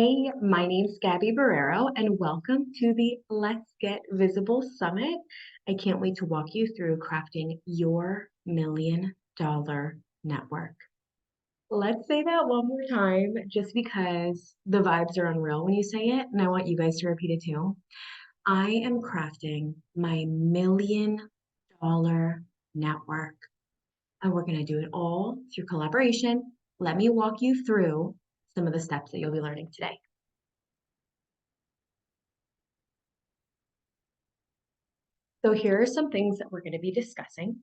Hey, my name's Gabby Barrero, and welcome to the Let's Get Visible Summit. I can't wait to walk you through crafting your $1 million network. Let's say that one more time, just because the vibes are unreal when you say it, and I want you guys to repeat it too. I am crafting my $1 million network, and we're going to do it all through collaboration. Let me walk you through some of the steps that you'll be learning today. So here are some things that we're going to be discussing.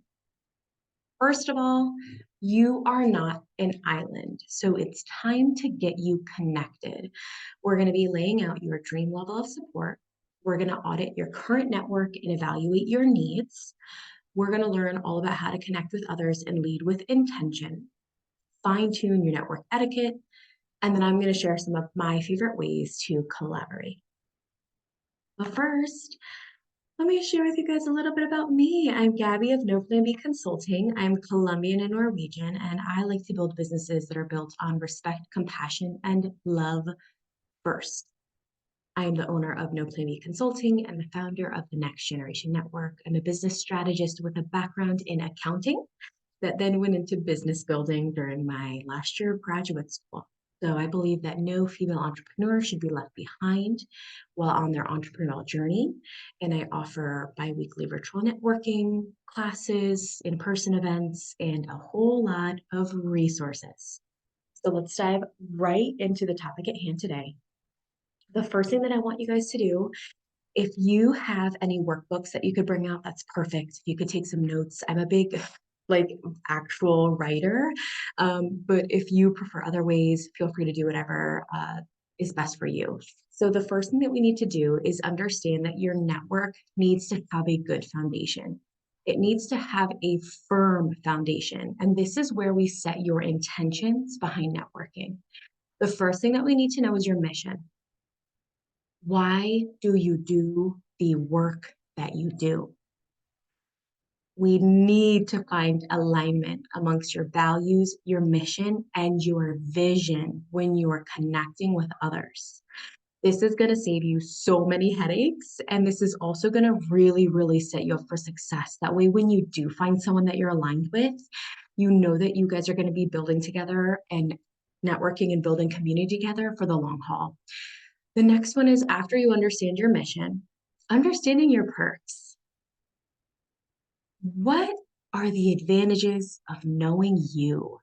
First of all, you are not an island, so it's time to get you connected. We're going to be laying out your dream level of support. We're going to audit your current network and evaluate your needs. We're going to learn all about how to connect with others and lead with intention, fine tune your network etiquette, and then I'm going to share some of my favorite ways to collaborate. But first, let me share with you guys a little bit about me. I'm Gabby of No Plan B Consulting. I'm Colombian and Norwegian, and I like to build businesses that are built on respect, compassion, and love first. I am the owner of No Plan B Consulting and the founder of the Next Generation Network. I'm a business strategist with a background in accounting that then went into business building during my last year of graduate school. So I believe that no female entrepreneur should be left behind while on their entrepreneurial journey. And I offer bi-weekly virtual networking classes, in-person events, and a whole lot of resources. So let's dive right into the topic at hand today. The first thing that I want you guys to do, if you have any workbooks that you could bring out, that's perfect. If you could take some notes. I'm a big like actual writer. But if you prefer other ways, feel free to do whatever is best for you. So the first thing that we need to do is understand that your network needs to have a good foundation. It needs to have a firm foundation. And this is where we set your intentions behind networking. The first thing that we need to know is your mission. Why do you do the work that you do? We need to find alignment amongst your values, your mission, and your vision when you are connecting with others. This is going to save you so many headaches. And this is also going to really, really set you up for success. That way, when you do find someone that you're aligned with, you know that you guys are going to be building together and networking and building community together for the long haul. The next one is after you understand your mission, understanding your perks. What are the advantages of knowing you?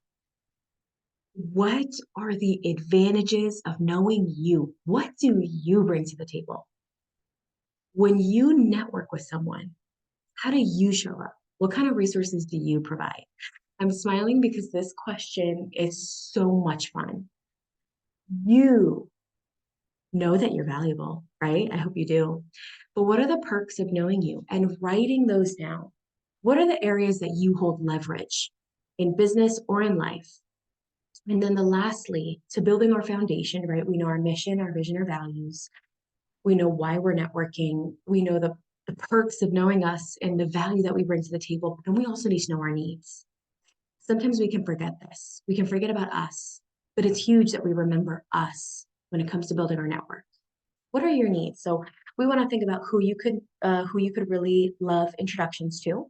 What are the advantages of knowing you? What do you bring to the table? When you network with someone, how do you show up? What kind of resources do you provide? I'm smiling because this question is so much fun. You know that you're valuable, right? I hope you do. But what are the perks of knowing you and writing those down? What are the areas that you hold leverage in business or in life? And then lastly, to building our foundation, right? We know our mission, our vision, our values. We know why we're networking. We know the perks of knowing us and the value that we bring to the table. And we also need to know our needs. Sometimes we can forget this. We can forget about us, but it's huge that we remember us when it comes to building our network. What are your needs? So we want to think about who you could really love introductions to,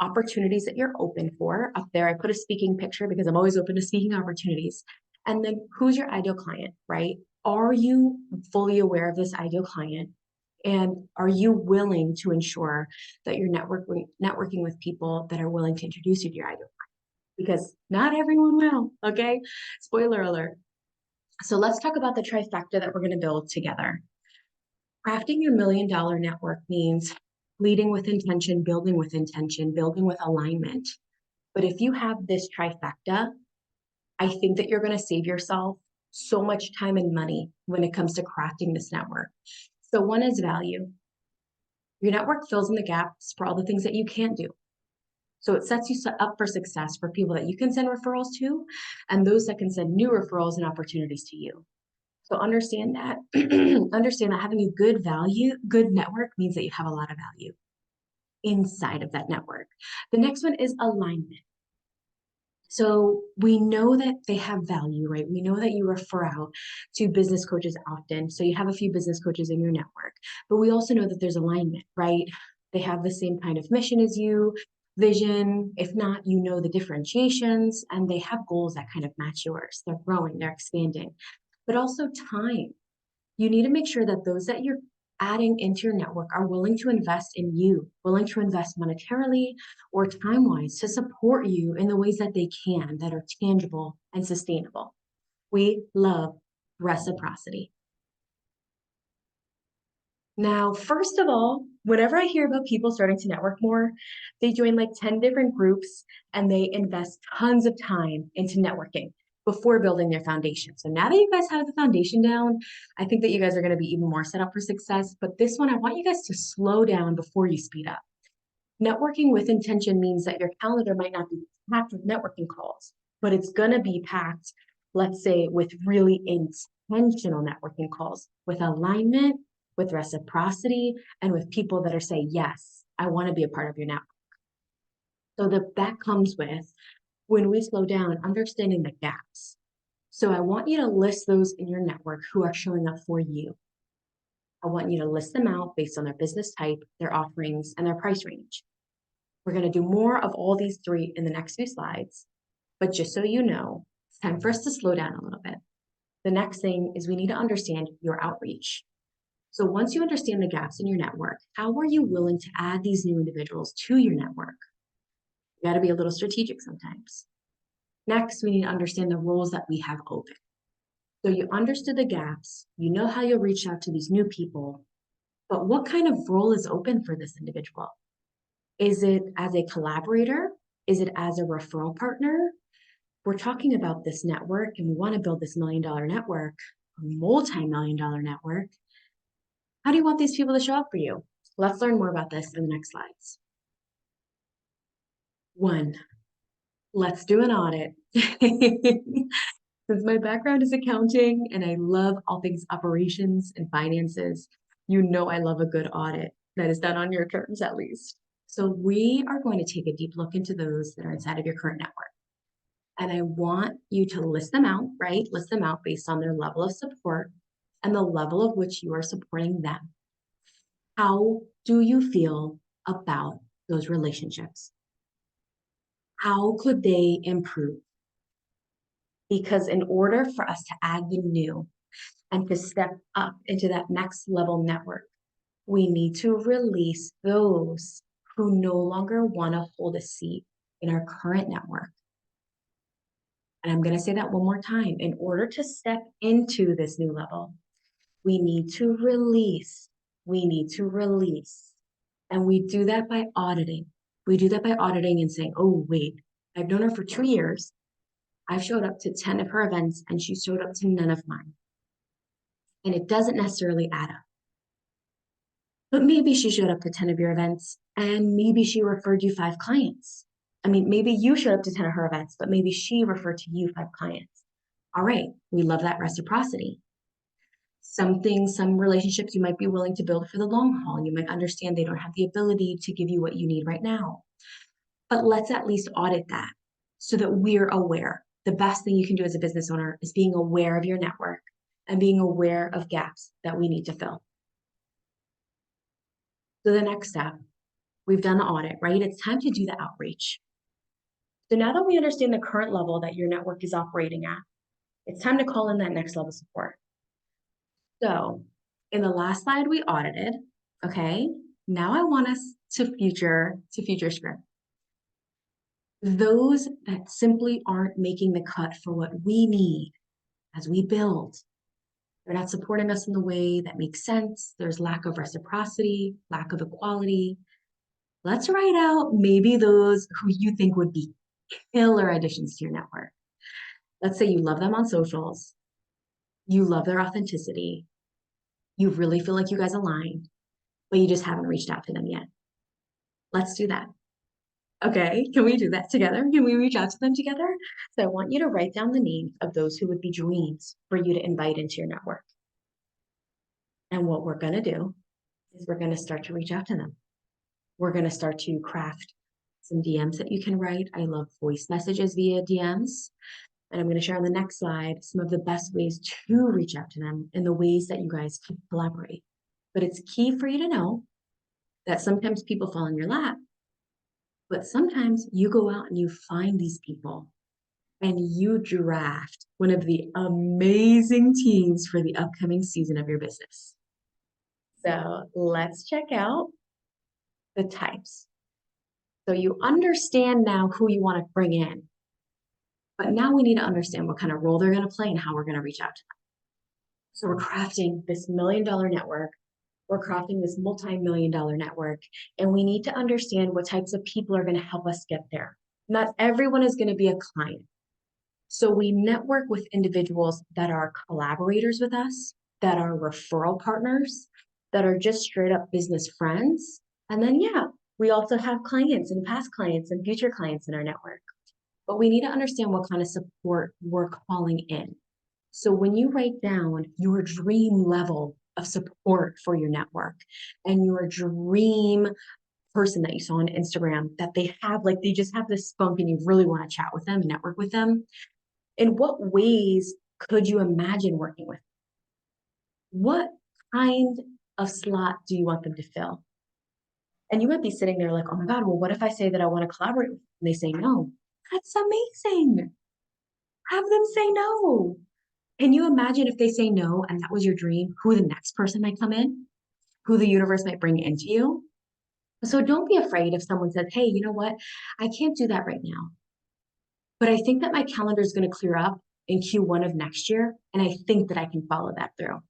opportunities that you're open for. Up there, I put a speaking picture because I'm always open to speaking opportunities. And then who's your ideal client, right? Are you fully aware of this ideal client? And are you willing to ensure that you're networking with people that are willing to introduce you to your ideal client? Because not everyone will, okay? Spoiler alert. So let's talk about the trifecta that we're going to build together. Crafting your $1 million network means leading with intention, building with alignment. But if you have this trifecta, I think that you're going to save yourself so much time and money when it comes to crafting this network. So one is value. Your network fills in the gaps for all the things that you can't do. So it sets you up for success for people that you can send referrals to and those that can send new referrals and opportunities to you. So understand that, understand that having a good network means that you have a lot of value inside of that network. The next one is alignment. So we know that they have value, right? We know that you refer out to business coaches often. So you have a few business coaches in your network, but we also know that there's alignment, right? They have the same kind of mission as you, vision. If not, you know the differentiations, and they have goals that kind of match yours. They're growing, they're expanding, but also time. You need to make sure that those that you're adding into your network are willing to invest in you, willing to invest monetarily or time wise to support you in the ways that they can, that are tangible and sustainable. We love reciprocity. Now, first of all, whenever I hear about people starting to network more, they join like 10 different groups and they invest tons of time into networking before building their foundation. So now that you guys have the foundation down, I think that you guys are going to be even more set up for success. But this one, I want you guys to slow down before you speed up. Networking with intention means that your calendar might not be packed with networking calls, but it's going to be packed, let's say, with really intentional networking calls, with alignment, with reciprocity, and with people that are saying, yes, I want to be a part of your network. So that comes with, when we slow down, understanding the gaps. So I want you to list those in your network who are showing up for you. I want you to list them out based on their business type, their offerings, and their price range. We're going to do more of all these three in the next few slides, but just so you know, it's time for us to slow down a little bit. The next thing is we need to understand your outreach. So once you understand the gaps in your network, how are you willing to add these new individuals to your network? You got to be a little strategic sometimes. Next, we need to understand the roles that we have open. So you understood the gaps, you know how you'll reach out to these new people, but what kind of role is open for this individual? Is it as a collaborator? Is it as a referral partner? We're talking about this network and we want to build this $1 million network, a multi-million dollar network. How do you want these people to show up for you? Let's learn more about this in the next slides. One, let's do an audit. Since my background is accounting and I love all things operations and finances, you know I love a good audit that is done on your terms at least. So we are going to take a deep look into those that are inside of your current network. And I want you to list them out, right? List them out based on their level of support and the level of which you are supporting them. How do you feel about those relationships? How could they improve? Because in order for us to add the new and to step up into that next level network, we need to release those who no longer want to hold a seat in our current network. And I'm going to say that one more time. In order to step into this new level, we need to release. We need to release. And we do that by auditing. We do that by auditing and saying, oh, wait, I've known her for 2 years. I've showed up to 10 of her events and she showed up to none of mine. And it doesn't necessarily add up. But maybe she showed up to 10 of your events and maybe she referred you 5 clients. I mean, maybe you showed up to 10 of her events, but maybe she referred to you 5 clients. All right, we love that reciprocity. Some things, some relationships you might be willing to build for the long haul. You might understand they don't have the ability to give you what you need right now. But let's at least audit that so that we're aware. The best thing you can do as a business owner is being aware of your network and being aware of gaps that we need to fill. So the next step, we've done the audit, right? It's time to do the outreach. So now that we understand the current level that your network is operating at, it's time to call in that next level support. So in the last slide we audited, okay? Now I want us to future script. Those that simply aren't making the cut for what we need as we build. They're not supporting us in the way that makes sense. There's lack of reciprocity, lack of equality. Let's write out maybe those who you think would be killer additions to your network. Let's say you love them on socials. You love their authenticity. You really feel like you guys align, but you just haven't reached out to them yet. Let's do that. Okay, can we do that together? Can we reach out to them together? So I want you to write down the names of those who would be dreams for you to invite into your network. And what we're going to do is we're going to start to reach out to them. We're going to start to craft some DMs that you can write. I love voice messages via DMs. And I'm going to share on the next slide some of the best ways to reach out to them and the ways that you guys can collaborate. But it's key for you to know that sometimes people fall in your lap, but sometimes you go out and you find these people and you draft one of the amazing teams for the upcoming season of your business. So let's check out the types. So you understand now who you want to bring in, but now we need to understand what kind of role they're going to play and how we're going to reach out to them. So we're crafting this $1 million network. We're crafting this multi-million-dollar network, and we need to understand what types of people are going to help us get there. Not everyone is going to be a client. So we network with individuals that are collaborators with us, that are referral partners, that are just straight up business friends. And then, yeah, we also have clients and past clients and future clients in our network. But we need to understand what kind of support we're calling in. So when you write down your dream level of support for your network and your dream person that you saw on Instagram that they have, like they just have this spunk and you really want to chat with them, network with them, in what ways could you imagine working with? What kind of slot do you want them to fill? And you might be sitting there like, oh my God, well, what if I say that I want to collaborate with them? And they say no. That's amazing. Have them say no. Can you imagine if they say no and that was your dream, who the next person might come in, who the universe might bring into you? So don't be afraid if someone says, hey, you know what? I can't do that right now. But I think that my calendar is going to clear up in Q1 of next year. And I think that I can follow that through.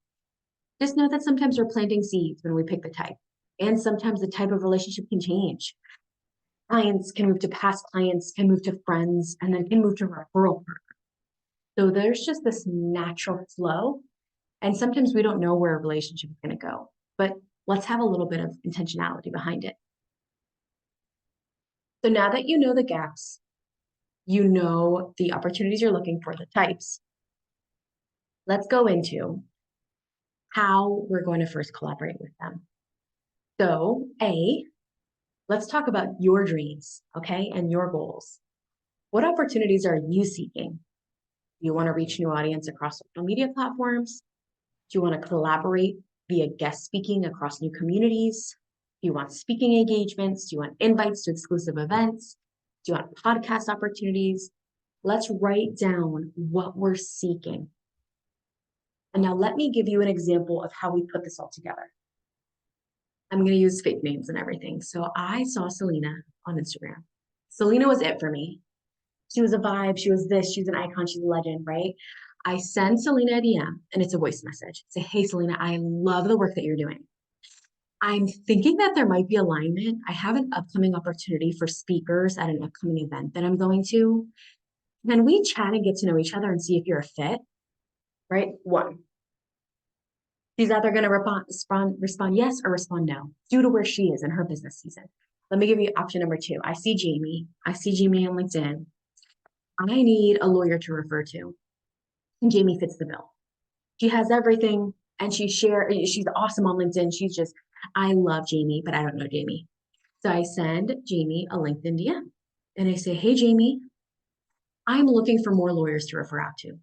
Just know that sometimes we're planting seeds when we pick the type. And sometimes the type of relationship can change. Clients can move to past clients, can move to friends, and then can move to referral partners. So there's just this natural flow. And sometimes we don't know where a relationship is going to go, but let's have a little bit of intentionality behind it. So now that you know the gaps, you know the opportunities you're looking for, the types, let's go into how we're going to first collaborate with them. So let's talk about your dreams, okay, and your goals. What opportunities are you seeking? Do you want to reach new audience across social media platforms? Do you want to collaborate via guest speaking across new communities? Do you want speaking engagements? Do you want invites to exclusive events? Do you want podcast opportunities? Let's write down what we're seeking. And now let me give you an example of how we put this all together. I'm going to use fake names and everything. So I saw Selena on Instagram. Selena was it for me. She was a vibe. She was this. She's an icon. She's a legend, right? I send Selena a DM and it's a voice message. Say, hey, Selena, I love the work that you're doing. I'm thinking that there might be alignment. I have an upcoming opportunity for speakers at an upcoming event that I'm going to. Can we chat and get to know each other and see if you're a fit? Right? One. She's either going to respond yes or respond no, due to where she is in her business season. Let me give you option number two. I see Jamie on LinkedIn. I need a lawyer to refer to. And Jamie fits the bill. She has everything and she's awesome on LinkedIn. I love Jamie, but I don't know Jamie. So I send Jamie a LinkedIn DM and I say, hey, Jamie, I'm looking for more lawyers to refer out to.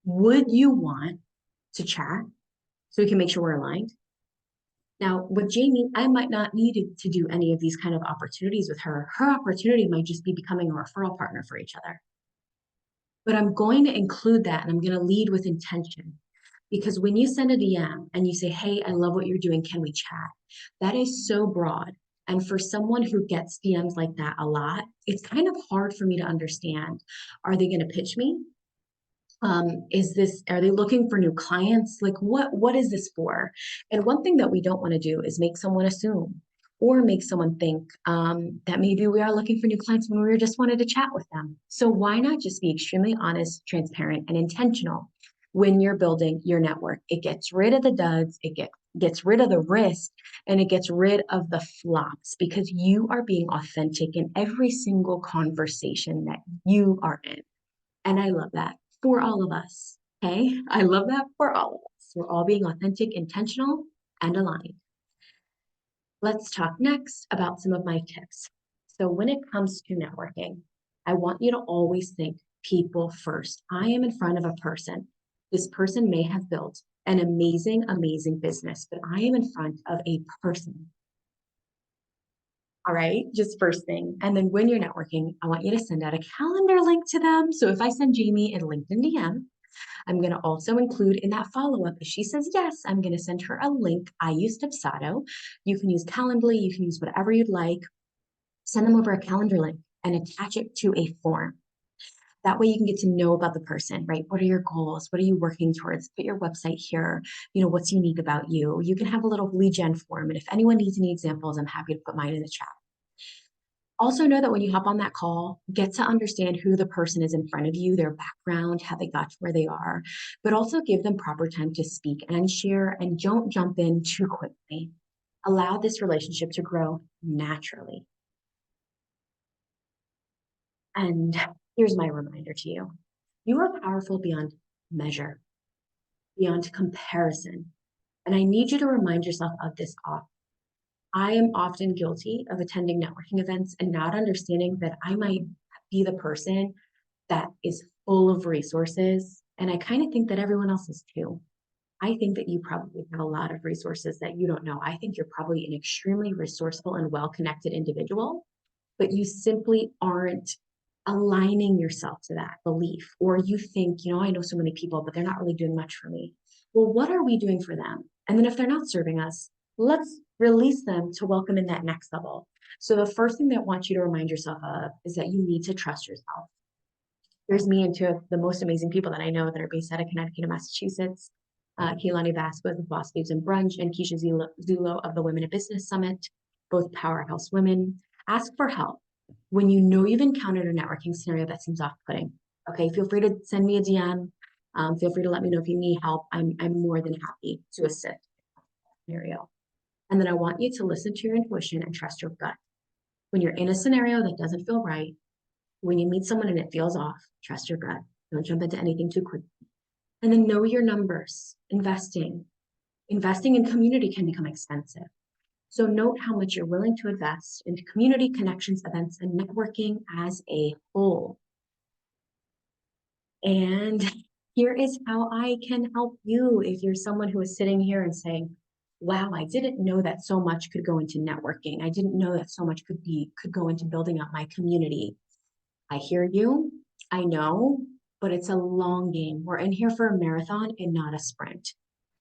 Would you want to chat so we can make sure we're aligned? Now, with Jamie, I might not need to do any of these kind of opportunities with her. Her opportunity might just be becoming a referral partner for each other. But I'm going to include that and I'm going to lead with intention. Because when you send a DM and you say, hey, I love what you're doing, can we chat? That is so broad. And for someone who gets DMs like that a lot, it's kind of hard for me to understand. Are they going to pitch me? Are they looking for new clients? Like what is this for? And one thing that we don't want to do is make someone assume or make someone think that maybe we are looking for new clients when we just wanted to chat with them. So why not just be extremely honest, transparent, and intentional when you're building your network? It gets rid of the duds, gets rid of the risk, and it gets rid of the flops because you are being authentic in every single conversation that you are in. And I love that for all of us. Okay. I love that for all of us. We're all being authentic, intentional, and aligned. Let's talk next about some of my tips. So when it comes to networking, I want you to always think people first. I am in front of a person. This person may have built an amazing, amazing business, but I am in front of a person. All right, just first thing. And then when you're networking, I want you to send out a calendar link to them. So if I send Jamie a LinkedIn DM, I'm going to also include in that follow up, if she says yes, I'm going to send her a link. I use Dubsado. You can use Calendly, you can use whatever you'd like. Send them over a calendar link and attach it to a form. That way you can get to know about the person, right? What are your goals? What are you working towards? Put your website here. What's unique about you? You can have a little lead gen form. And if anyone needs any examples, I'm happy to put mine in the chat. Also know that when you hop on that call, get to understand who the person is in front of you, their background, how they got to where they are, but also give them proper time to speak and share, and don't jump in too quickly. Allow this relationship to grow naturally. And here's my reminder to you. You are powerful beyond measure, beyond comparison. And I need you to remind yourself of this often. I am often guilty of attending networking events and not understanding that I might be the person that is full of resources. And I kind of think that everyone else is too. I think that you probably have a lot of resources that you don't know. I think you're probably an extremely resourceful and well connected individual, but you simply aren't aligning yourself to that belief. Or you think, I know so many people, but they're not really doing much for me. Well, what are we doing for them? And then if they're not serving us, let's release them to welcome in that next level. So the first thing that I want you to remind yourself of is that you need to trust yourself. Here's me and two of the most amazing people that I know that are based out of Connecticut and Massachusetts. Kehlani Vasquez of Boss Babes and Brunch and Keisha Zulo of the Women in Business Summit, both powerhouse women. Ask for help when you know you've encountered a networking scenario that seems off-putting. Okay, feel free to send me a DM. Feel free to let me know if you need help. I'm more than happy to assist in that scenario. And then I want you to listen to your intuition and trust your gut. When you're in a scenario that doesn't feel right, when you meet someone and it feels off, trust your gut. Don't jump into anything too quickly. And then know your numbers. Investing in community can become expensive. So note how much you're willing to invest into community connections, events, and networking as a whole. And here is how I can help you if you're someone who is sitting here and saying, wow, I didn't know that so much could go into networking. I didn't know that so much could go into building up my community. I hear you. I know, but it's a long game. We're in here for a marathon and not a sprint.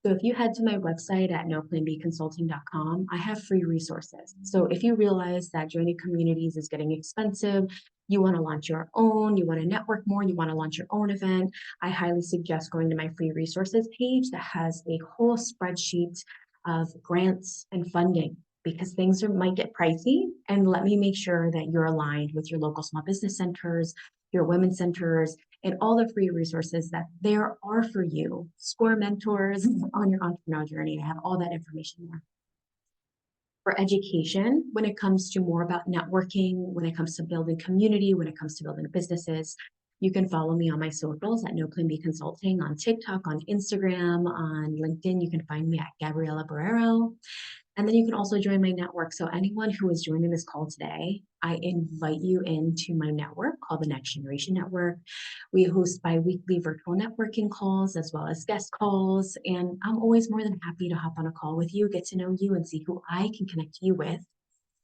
So if you head to my website at noplanbconsulting.com, I have free resources. So if you realize that joining communities is getting expensive, you want to launch your own, you want to network more, you want to launch your own event, I highly suggest going to my free resources page that has a whole spreadsheet of grants and funding, because things might get pricey. And let me make sure that you're aligned with your local small business centers, your women's centers, and all the free resources that there are for you. Score mentors on your entrepreneurial journey. I have all that information there. For education, when it comes to more about networking, when it comes to building community, when it comes to building businesses, you can follow me on my socials at No Plan B Consulting on TikTok, on Instagram, on LinkedIn. You can find me at Gabriela Barrero. And then you can also join my network. So anyone who is joining this call today, I invite you into my network called the Next Generation Network. We host bi-weekly virtual networking calls as well as guest calls. And I'm always more than happy to hop on a call with you, get to know you, and see who I can connect you with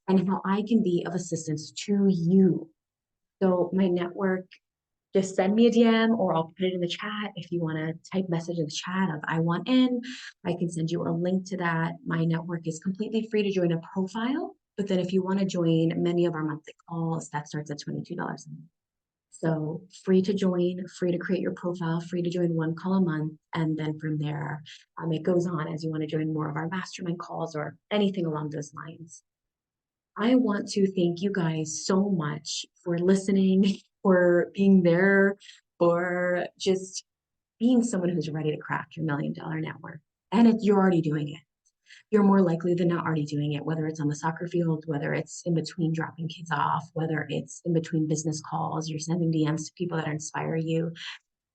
and how I can be of assistance to you. So my network, just send me a DM or I'll put it in the chat. If you want to type message in the chat of I want in, I can send you a link to that. My network is completely free to join a profile. But then if you want to join many of our monthly calls, that starts at $22 a month. So free to join, free to create your profile, free to join one call a month. And then from there, it goes on as you want to join more of our mastermind calls or anything along those lines. I want to thank you guys so much for listening, for being there, for just being someone who's ready to craft your $1 million network. And if you're already doing it, you're more likely than not already doing it, whether it's on the soccer field, whether it's in between dropping kids off, whether it's in between business calls, you're sending DMs to people that inspire you.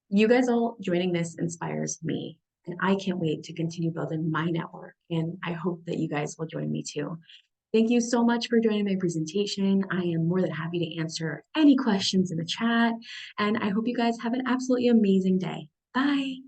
You guys all joining this inspires me. And I can't wait to continue building my network. And I hope that you guys will join me too. Thank you so much for joining my presentation. I am more than happy to answer any questions in the chat, and I hope you guys have an absolutely amazing day. Bye.